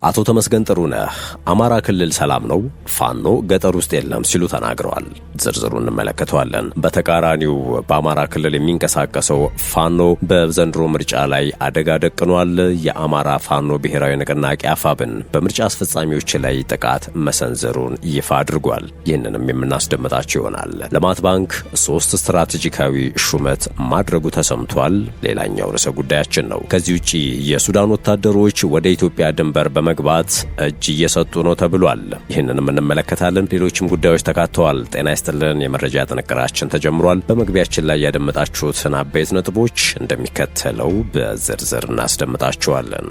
አቶ ተመስገን ጥሩነህ አማራ ክልል ሰላም ነው፣ ፋኖ ገጠር ውስጥ የለም ሲሉ ተናግረዋል። ዝርዝሩን እንመለከተዋለን። በተቃራኒው በአማራ ክልል የሚንቀሳቀሰው ፋኖ በዘንድሮ ምርጫ ላይ አደጋ ደቅኗል። የአማራ ፋኖ ብሔራዊ ንቅናቄ አፋብን በምርጫ አስፈጻሚዎች ላይ ጥቃት መሰንዘሩን ይፋ አድርጓል። ይህንንም የምናስደምጣቸው ይሆናል። ልማት ባንክ 3 ስትራቴጂካዊ ሹመት ማድረጉ ተሰምቷል። ሌላኛው ርዕሰ ጉዳያችን ነው። ከዚህ ውጪ የሱዳን ወታደሮች ወደ ኢትዮጵያ ድንበር በመግባት እጅ እየሰጡ ነው ተብሏል። ይህንንም እንመለከታለን። ሌሎችም ጉዳዮች ተካተዋል። ጤና ይስጥልን። የመረጃ ጥንቅራችን ተጀምሯል። በመግቢያችን ላይ ያደመጣችሁትን አበይት ነጥቦች እንደሚከተለው በዝርዝር እናስደምጣችኋለን።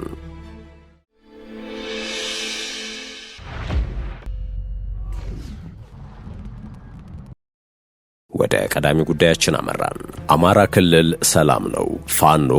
ወደ ቀዳሚ ጉዳያችን አመራን። አማራ ክልል ሰላም ነው፣ ፋኖ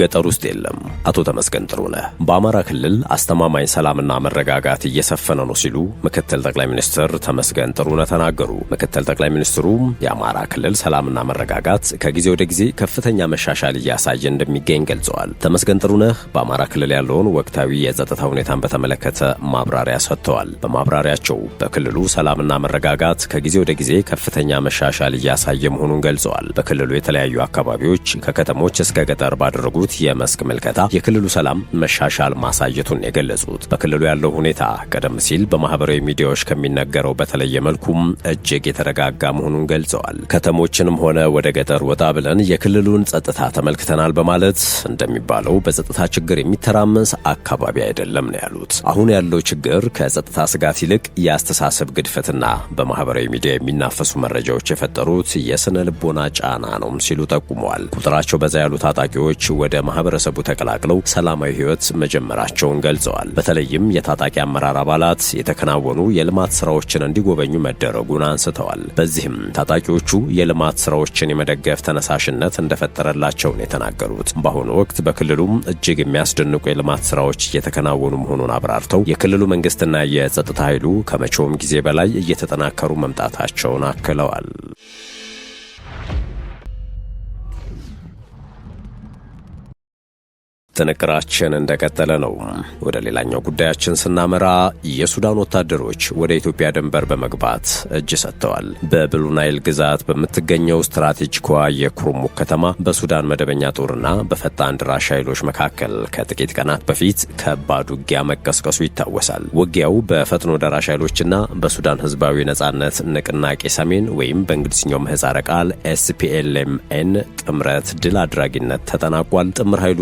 ገጠር ውስጥ የለም። አቶ ተመስገን ጥሩነህ በአማራ ክልል አስተማማኝ ሰላምና መረጋጋት እየሰፈነ ነው ሲሉ ምክትል ጠቅላይ ሚኒስትር ተመስገን ጥሩነህ ተናገሩ። ምክትል ጠቅላይ ሚኒስትሩ የአማራ ክልል ሰላምና መረጋጋት ከጊዜ ወደ ጊዜ ከፍተኛ መሻሻል እያሳየ እንደሚገኝ ገልጸዋል። ተመስገን ጥሩነህ በአማራ ክልል ያለውን ወቅታዊ የጸጥታ ሁኔታን በተመለከተ ማብራሪያ ሰጥተዋል። በማብራሪያቸው በክልሉ ሰላምና መረጋጋት ከጊዜ ወደ ጊዜ ከፍተኛ መሻሻል እያሳየ መሆኑን ገልጸዋል። በክልሉ የተለያዩ አካባቢዎች ከከተሞች እስከ ገጠር ባደረጉት የመስክ ምልከታ የክልሉ ሰላም መሻሻል ማሳየቱን የገለጹት በክልሉ ያለው ሁኔታ ቀደም ሲል በማህበራዊ ሚዲያዎች ከሚነገረው በተለየ መልኩም እጅግ የተረጋጋ መሆኑን ገልጸዋል። ከተሞችንም ሆነ ወደ ገጠር ወጣ ብለን የክልሉን ጸጥታ ተመልክተናል በማለት እንደሚባለው በጸጥታ ችግር የሚተራመስ አካባቢ አይደለም ነው ያሉት። አሁን ያለው ችግር ከጸጥታ ስጋት ይልቅ የአስተሳሰብ ግድፈትና በማህበራዊ ሚዲያ የሚናፈሱ መረጃዎች የፈጠሩ የስነ ልቦና ጫና ነው ሲሉ ጠቁመዋል። ቁጥራቸው በዛ ያሉ ታጣቂዎች ወደ ማህበረሰቡ ተቀላቅለው ሰላማዊ ህይወት መጀመራቸውን ገልጸዋል። በተለይም የታጣቂ አመራር አባላት የተከናወኑ የልማት ስራዎችን እንዲጎበኙ መደረጉን አንስተዋል። በዚህም ታጣቂዎቹ የልማት ስራዎችን የመደገፍ ተነሳሽነት እንደፈጠረላቸው ነው የተናገሩት። በአሁኑ ወቅት በክልሉም እጅግ የሚያስደንቁ የልማት ስራዎች እየተከናወኑ መሆኑን አብራርተው የክልሉ መንግስትና የጸጥታ ኃይሉ ከመቼውም ጊዜ በላይ እየተጠናከሩ መምጣታቸውን አክለዋል። ጥንቅራችን እንደቀጠለ ነው። ወደ ሌላኛው ጉዳያችን ስናመራ የሱዳን ወታደሮች ወደ ኢትዮጵያ ድንበር በመግባት እጅ ሰጥተዋል። በብሉ ናይል ግዛት በምትገኘው ስትራቴጂካዋ የኩርሙክ ከተማ በሱዳን መደበኛ ጦርና በፈጣን ድራሽ ኃይሎች መካከል ከጥቂት ቀናት በፊት ከባድ ውጊያ መቀስቀሱ ይታወሳል። ውጊያው በፈጥኖ ደራሽ ኃይሎችና በሱዳን ህዝባዊ ነጻነት ንቅናቄ ሰሜን ወይም በእንግሊዝኛው ምህጻረ ቃል SPLMN ጥምረት ድል አድራጊነት ተጠናቋል። ጥምር ኃይሉ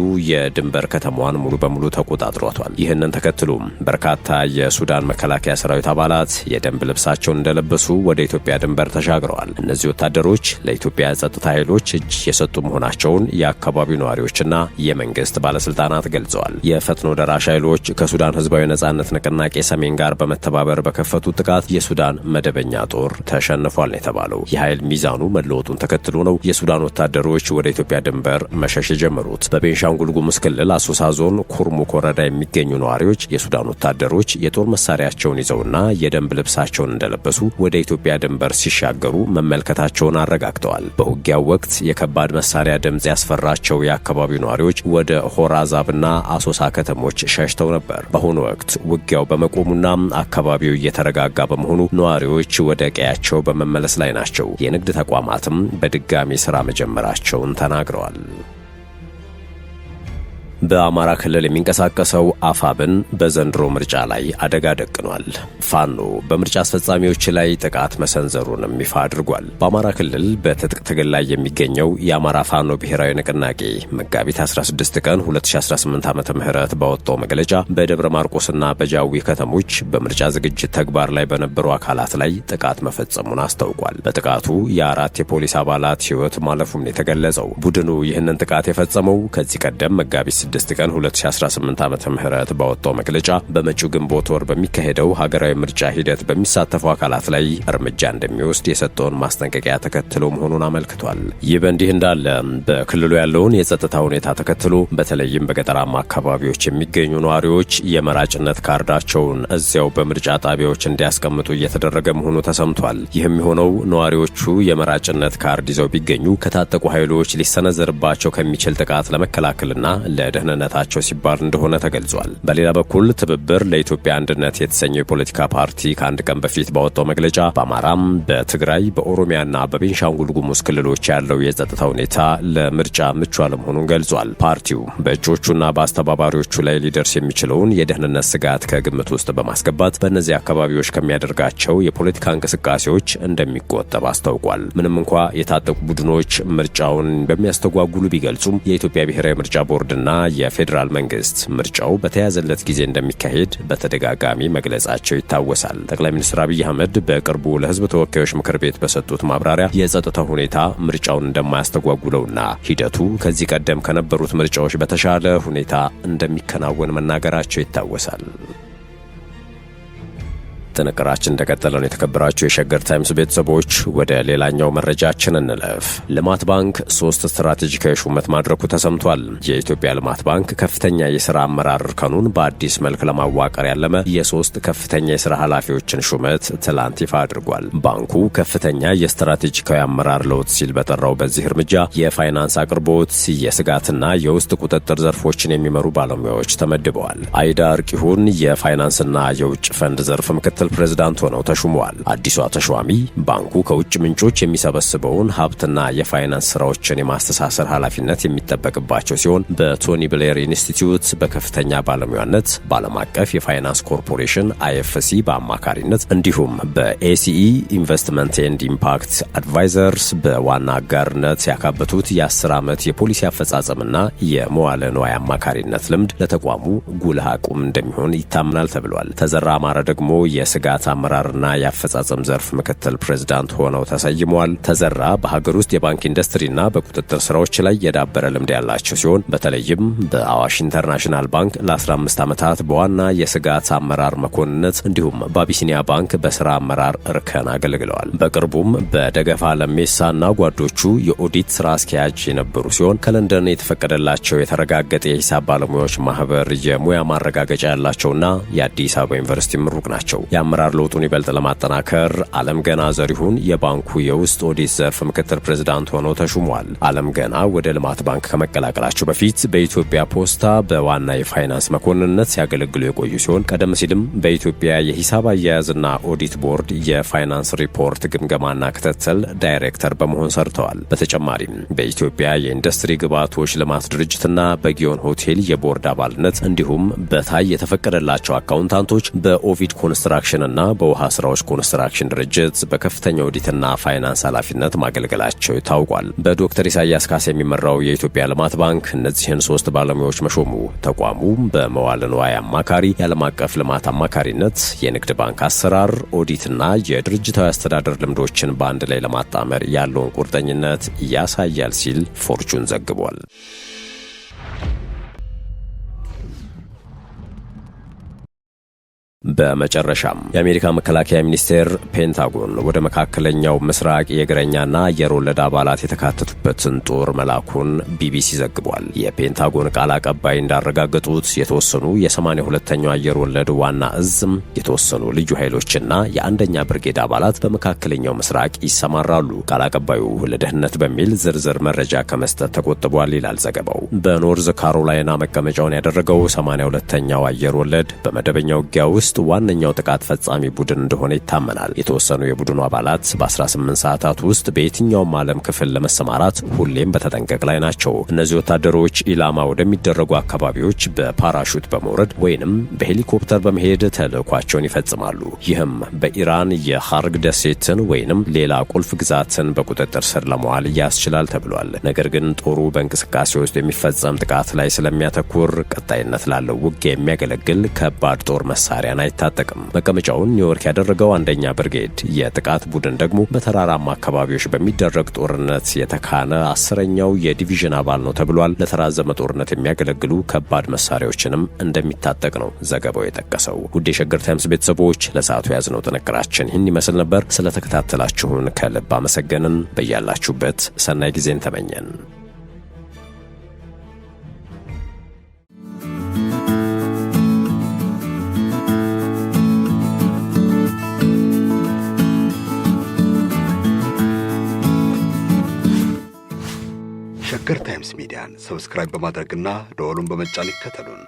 ድንበር ከተማዋን ሙሉ በሙሉ ተቆጣጥሯታል። ይህንን ተከትሎ በርካታ የሱዳን መከላከያ ሰራዊት አባላት የደንብ ልብሳቸውን እንደለበሱ ወደ ኢትዮጵያ ድንበር ተሻግረዋል። እነዚህ ወታደሮች ለኢትዮጵያ የጸጥታ ኃይሎች እጅ የሰጡ መሆናቸውን የአካባቢው ነዋሪዎችና የመንግስት ባለስልጣናት ገልጸዋል። የፈጥኖ ደራሽ ኃይሎች ከሱዳን ህዝባዊ ነጻነት ንቅናቄ ሰሜን ጋር በመተባበር በከፈቱት ጥቃት የሱዳን መደበኛ ጦር ተሸንፏል ነው የተባለው። የኃይል ሚዛኑ መለወጡን ተከትሎ ነው የሱዳን ወታደሮች ወደ ኢትዮጵያ ድንበር መሸሽ የጀመሩት። በቤንሻንጉል ጉሙዝ ክልል አሶሳ ዞን ኩርሙክ ወረዳ የሚገኙ ነዋሪዎች የሱዳን ወታደሮች የጦር መሳሪያቸውን ይዘውና የደንብ ልብሳቸውን እንደለበሱ ወደ ኢትዮጵያ ድንበር ሲሻገሩ መመልከታቸውን አረጋግጠዋል። በውጊያው ወቅት የከባድ መሳሪያ ድምጽ ያስፈራቸው የአካባቢው ነዋሪዎች ወደ ሆራዛብና አሶሳ ከተሞች ሸሽተው ነበር። በአሁኑ ወቅት ውጊያው በመቆሙና አካባቢው እየተረጋጋ በመሆኑ ነዋሪዎች ወደ ቀያቸው በመመለስ ላይ ናቸው። የንግድ ተቋማትም በድጋሚ ስራ መጀመራቸውን ተናግረዋል። በአማራ ክልል የሚንቀሳቀሰው አፋብን በዘንድሮ ምርጫ ላይ አደጋ ደቅኗል። ፋኖ በምርጫ አስፈጻሚዎች ላይ ጥቃት መሰንዘሩንም ይፋ አድርጓል። በአማራ ክልል በትጥቅ ትግል ላይ የሚገኘው የአማራ ፋኖ ብሔራዊ ንቅናቄ መጋቢት 16 ቀን 2018 ዓመተ ምህረት ባወጣው መግለጫ በደብረ ማርቆስና በጃዊ ከተሞች በምርጫ ዝግጅት ተግባር ላይ በነበሩ አካላት ላይ ጥቃት መፈጸሙን አስታውቋል። በጥቃቱ የ4 የፖሊስ አባላት ሕይወት ማለፉም የተገለጸው ቡድኑ ይህንን ጥቃት የፈጸመው ከዚህ ቀደም መጋቢት 6 ቀን 2018 ዓመተ ምህረት ባወጣው መግለጫ በመጪው ግንቦት ወር በሚካሄደው ሀገራዊ ምርጫ ሂደት በሚሳተፉ አካላት ላይ እርምጃ እንደሚወስድ የሰጠውን ማስጠንቀቂያ ተከትሎ መሆኑን አመልክቷል። ይህ በእንዲህ እንዳለ በክልሉ ያለውን የጸጥታ ሁኔታ ተከትሎ በተለይም በገጠራማ አካባቢዎች የሚገኙ ነዋሪዎች የመራጭነት ካርዳቸውን እዚያው በምርጫ ጣቢያዎች እንዲያስቀምጡ እየተደረገ መሆኑ ተሰምቷል። ይህም የሆነው ነዋሪዎቹ የመራጭነት ካርድ ይዘው ቢገኙ ከታጠቁ ኃይሎች ሊሰነዘርባቸው ከሚችል ጥቃት ለመከላከልና ለደህንነታቸው ሲባል እንደሆነ ተገልጿል። በሌላ በኩል ትብብር ለኢትዮጵያ አንድነት የተሰኘው የፖለቲካ ፓርቲ ከአንድ ቀን በፊት ባወጣው መግለጫ በአማራም፣ በትግራይ፣ በኦሮሚያና በቤንሻንጉል ጉሙዝ ክልሎች ያለው የጸጥታ ሁኔታ ለምርጫ ምቹ አለመሆኑን ገልጿል። ፓርቲው በእጩዎቹና በአስተባባሪዎቹ ላይ ሊደርስ የሚችለውን የደህንነት ስጋት ከግምት ውስጥ በማስገባት በእነዚህ አካባቢዎች ከሚያደርጋቸው የፖለቲካ እንቅስቃሴዎች እንደሚቆጠብ አስታውቋል። ምንም እንኳ የታጠቁ ቡድኖች ምርጫውን በሚያስተጓጉሉ ቢገልጹም የኢትዮጵያ ብሔራዊ ምርጫ ቦርድና የፌዴራል መንግስት ምርጫው በተያዘለት ጊዜ እንደሚካሄድ በተደጋጋሚ መግለጻቸው ይታወሳል። ጠቅላይ ሚኒስትር አብይ አህመድ በቅርቡ ለህዝብ ተወካዮች ምክር ቤት በሰጡት ማብራሪያ የጸጥታ ሁኔታ ምርጫውን እንደማያስተጓጉለውና ሂደቱ ከዚህ ቀደም ከነበሩት ምርጫዎች በተሻለ ሁኔታ እንደሚከናወን መናገራቸው ይታወሳል። ጥንቅራችን እንደቀጠለ ነው። የተከበራችሁ የሸገር ታይምስ ቤተሰቦች ወደ ሌላኛው መረጃችን እንለፍ። ልማት ባንክ 3 ስትራቴጂካዊ ሹመት ማድረጉ ተሰምቷል። የኢትዮጵያ ልማት ባንክ ከፍተኛ የሥራ አመራር እርከኑን በአዲስ መልክ ለማዋቀር ያለመ የ3 ከፍተኛ የሥራ ኃላፊዎችን ሹመት ትላንት ይፋ አድርጓል። ባንኩ ከፍተኛ የስትራቴጂካዊ አመራር ለውጥ ሲል በጠራው በዚህ እርምጃ የፋይናንስ አቅርቦት፣ የስጋትና የውስጥ ቁጥጥር ዘርፎችን የሚመሩ ባለሙያዎች ተመድበዋል። አይዳ እርቂሁን የፋይናንስና የውጭ ፈንድ ዘርፍ ምክትል ፕሬዝዳንት ሆነው ተሹመዋል። አዲሷ ተሿሚ ባንኩ ከውጭ ምንጮች የሚሰበስበውን ሀብትና የፋይናንስ ስራዎችን የማስተሳሰር ኃላፊነት የሚጠበቅባቸው ሲሆን በቶኒ ብሌር ኢንስቲትዩት በከፍተኛ ባለሙያነት፣ በዓለም አቀፍ የፋይናንስ ኮርፖሬሽን አይኤፍሲ በአማካሪነት እንዲሁም በኤሲኢ ኢንቨስትመንት ኤንድ ኢምፓክት አድቫይዘርስ በዋና አጋርነት ያካበቱት የ10 ዓመት የፖሊሲ አፈጻጸምና የመዋለ ንዋይ አማካሪነት ልምድ ለተቋሙ ጉልህ አቁም እንደሚሆን ይታመናል ተብሏል። ተዘራ አማረ ደግሞ የስጋት አመራርና የአፈጻጸም ዘርፍ ምክትል ፕሬዝዳንት ሆነው ተሰይመዋል። ተዘራ በሀገር ውስጥ የባንክ ኢንዱስትሪና በቁጥጥር ስራዎች ላይ የዳበረ ልምድ ያላቸው ሲሆን በተለይም በአዋሽ ኢንተርናሽናል ባንክ ለ15 ዓመታት በዋና የስጋት አመራር መኮንነት እንዲሁም በአቢሲኒያ ባንክ በስራ አመራር እርከን አገልግለዋል። በቅርቡም በደገፋ ለሜሳና ጓዶቹ የኦዲት ስራ አስኪያጅ የነበሩ ሲሆን ከለንደን የተፈቀደላቸው የተረጋገጠ የሂሳብ ባለሙያዎች ማህበር የሙያ ማረጋገጫ ያላቸውና የአዲስ አበባ ዩኒቨርሲቲ ምሩቅ ናቸው። የአመራር ለውጡን ይበልጥ ለማጠናከር አለም ገና ዘሪሁን የባንኩ የውስጥ ኦዲት ዘርፍ ምክትል ፕሬዝዳንት ሆነው ተሹመዋል። አለም ገና ወደ ልማት ባንክ ከመቀላቀላቸው በፊት በኢትዮጵያ ፖስታ በዋና የፋይናንስ መኮንንነት ሲያገለግሉ የቆዩ ሲሆን ቀደም ሲልም በኢትዮጵያ የሂሳብ አያያዝና ኦዲት ቦርድ የፋይናንስ ሪፖርት ግምገማና ክትትል ዳይሬክተር በመሆን ሰርተዋል። በተጨማሪም በኢትዮጵያ የኢንዱስትሪ ግብዓቶች ልማት ድርጅትና በጊዮን ሆቴል የቦርድ አባልነት እንዲሁም በታይ የተፈቀደላቸው አካውንታንቶች በኦቪድ ኮንስትራክሽንና በውሃ ስራዎች ኮንስትራክሽን ድርጅት በከፍተኛ ኦዲትና ፋይናንስ ኃላፊነት ማገልገላቸው ታውቋል። በዶክተር ኢሳያስ ካሳ የሚመራው የኢትዮጵያ ልማት ባንክ እነዚህን 3 ባለሙያዎች መሾሙ ተቋሙ በመዋለ ንዋይ አማካሪ፣ የዓለም አቀፍ ልማት አማካሪነት፣ የንግድ ባንክ አሰራር፣ ኦዲትና የድርጅታዊ አስተዳደር ልምዶችን በአንድ ላይ ለማጣመር ያለውን ቁርጠኝነት ያሳያል ሲል ፎርቹን ዘግቧል። በመጨረሻም የአሜሪካ መከላከያ ሚኒስቴር ፔንታጎን ወደ መካከለኛው ምስራቅ የእግረኛና አየር ወለድ አባላት የተካተቱበትን ጦር መላኩን ቢቢሲ ዘግቧል። የፔንታጎን ቃል አቀባይ እንዳረጋገጡት የተወሰኑ የ82ኛው አየር ወለድ ዋና እዝም የተወሰኑ ልዩ ኃይሎችና የአንደኛ ብርጌድ አባላት በመካከለኛው ምስራቅ ይሰማራሉ። ቃል አቀባዩ ለደህንነት በሚል ዝርዝር መረጃ ከመስጠት ተቆጥቧል ይላል ዘገባው። በኖርዝ ካሮላይና መቀመጫውን ያደረገው 82ኛው አየር ወለድ በመደበኛ ውጊያ ውስጥ ዋነኛው ጥቃት ፈጻሚ ቡድን እንደሆነ ይታመናል። የተወሰኑ የቡድኑ አባላት በ18 ሰዓታት ውስጥ በየትኛውም ዓለም ክፍል ለመሰማራት ሁሌም በተጠንቀቅ ላይ ናቸው። እነዚህ ወታደሮች ኢላማ ወደሚደረጉ አካባቢዎች በፓራሹት በመውረድ ወይንም በሄሊኮፕተር በመሄድ ተልዕኳቸውን ይፈጽማሉ። ይህም በኢራን የሐርግ ደሴትን ወይንም ሌላ ቁልፍ ግዛትን በቁጥጥር ስር ለመዋል ያስችላል ተብሏል። ነገር ግን ጦሩ በእንቅስቃሴ ውስጥ የሚፈጸም ጥቃት ላይ ስለሚያተኩር ቀጣይነት ላለው ውጊያ የሚያገለግል ከባድ ጦር መሳሪያን አይታጠቅም። መቀመጫውን ኒውዮርክ ያደረገው አንደኛ ብርጌድ የጥቃት ቡድን ደግሞ በተራራማ አካባቢዎች በሚደረግ ጦርነት የተካነ 10ኛው የዲቪዥን አባል ነው ተብሏል። ለተራዘመ ጦርነት የሚያገለግሉ ከባድ መሳሪያዎችንም እንደሚታጠቅ ነው ዘገባው የጠቀሰው። ውድ የሸገር ታይምስ ቤተሰቦች ለሰዓቱ ያዝነው ጥንቅራችን ይህን ይመስል ነበር። ስለተከታተላችሁን ከልብ አመሰገንን። በያላችሁበት ሰናይ ጊዜን ተመኘን። ሸገር ታይምስ ሚዲያን ሰብስክራይብ በማድረግና ደወሉን በመጫን ይከተሉን።